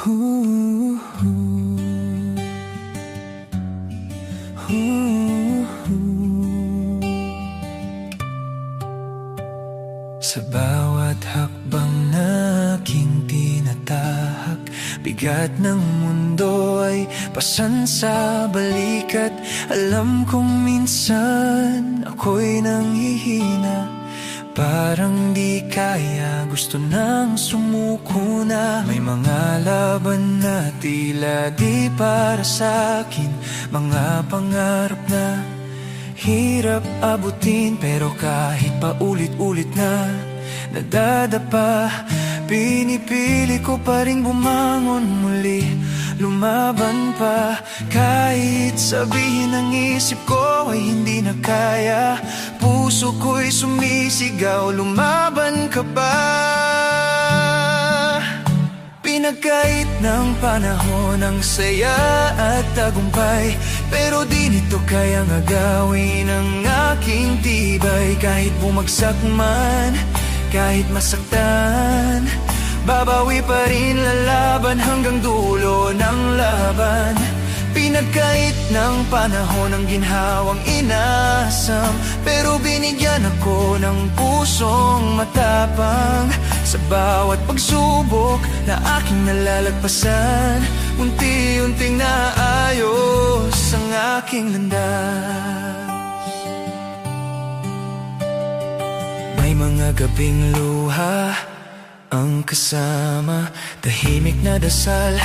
Sa bawat hakbang na aking tinatahak, bigat ng mundo ay pasan sa balikat. Alam kong minsan ako'y nanghihina, parang di kaya, gusto nang sumuko na. May mga laban na tila di para sa'kin, mga pangarap na hirap abutin. Pero kahit paulit-ulit na nadadapa, pinipili ko pa ring bumangon muli, lumaban pa. Kahit sabihin ng isip ko ay hindi na kaya, puso ko'y sumisigaw, lumaban ka ba? Pinagkait ng panahon ang saya at tagumpay, pero di nito kayang agawin ang aking tibay. Kahit bumagsak man, kahit masaktan, babawi pa rin, lalaban hanggang dulo ng laban. Pinagkait ng panahon ang ginhawang inasam, pero binigyan ako ng pusong matapang. Sa bawat pagsubok na aking nalalagpasan, unti-unting naayos ang aking landas. May mga gabing luha ang kasama, tahimik na dasal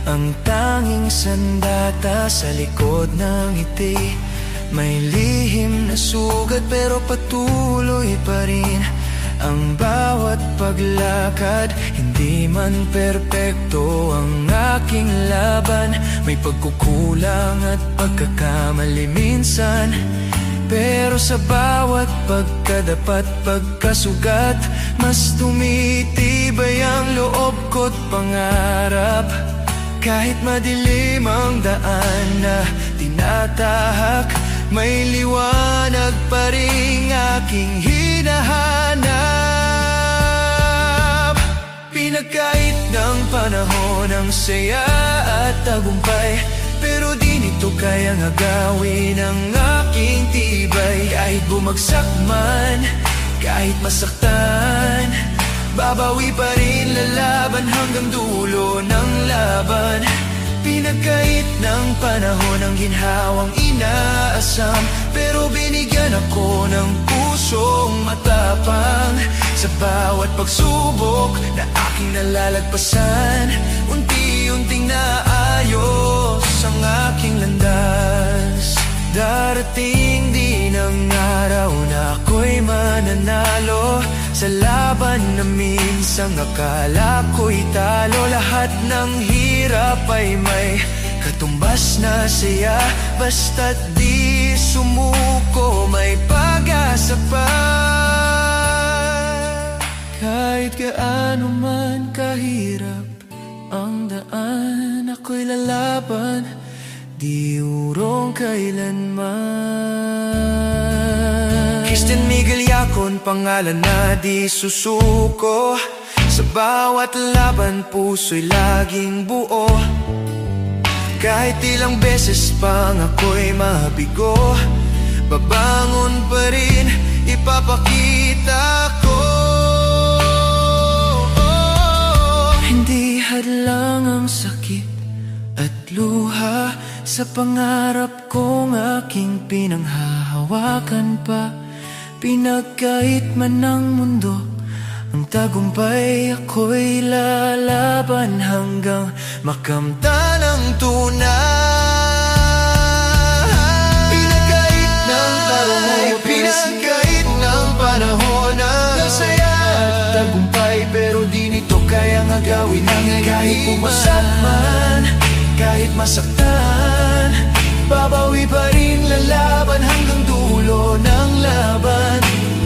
ang tanging sandata sa likod ng ngiti. May lihim na sugat pero patuloy pa rin ang bawat paglakad. Hindi man perpekto ang aking laban, may pagkukulang at pagkakamali minsan, pero sa bawat pagkadapat, pagkasugat, mas tumitibay ang loob ko't pangarap. Kahit madilim ang daan na tinatahak, may liwanag pa ring aking hinahanap. Pinagkait ng panahon ang saya at tagumpay, pero di nito kayang agawin ang aking tibay. Kahit bumagsak man, kahit masaktan, babawi pa rin, lalaban hanggang dulo ng laban. Pinagkait ng panahon ang ginhawang inaasam, pero binigyan ako ng pusong matapang. Sa bawat pagsubok na aking nalalagpasan, unti-unting naayos ang aking landas. Darating din ang araw na ako'y mananalo sa laban na minsang akala ko'y talo. Lahat ng hirap ay may katumbas na saya, basta't di sumuko, may pag-asa pa. Kahit gaano man kahirap ang daan, ako'y lalaban, di urong kailanman. Kristen Miguel Yacon, pangalan na di susuko. Sa bawat laban, puso'y laging buo. Kahit ilang beses pang ako'y mabigo, babangon pa rin, ipapakita ko. Hindi hadlang ang sakit at luha sa pangarap kong aking pinanghahawakan pa. Pinagkait man ng mundo ang tagumpay, ako'y lalaban hanggang makamtan ang tunay. Pinagkait ng panahon, pinagkait ng panahon ang saya at tagumpay, pero di nito kayang agawin ang kahit pumasak man, kahit masaktan, babawi pa rin, lalaban hanggang dulo ng laban.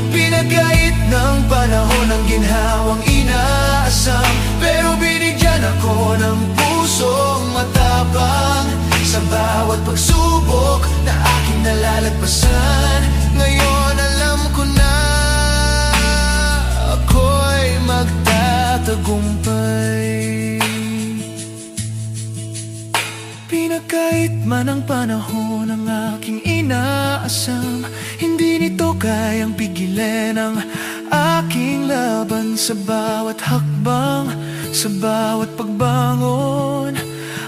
Pinagkait ng panahon ang ginhawang inaasam, pero binigyan ako ng pusong matapang. Sa bawat pagsubok na aking nalalagpasan, ngayon alam ko na ako'y magtatagumpay. man ang panahon ang aking inaasam, hindi nito kayang pigilan ang aking laban. Sa bawat hakbang, sa bawat pagbangon,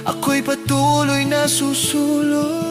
ako'y patuloy na susulong.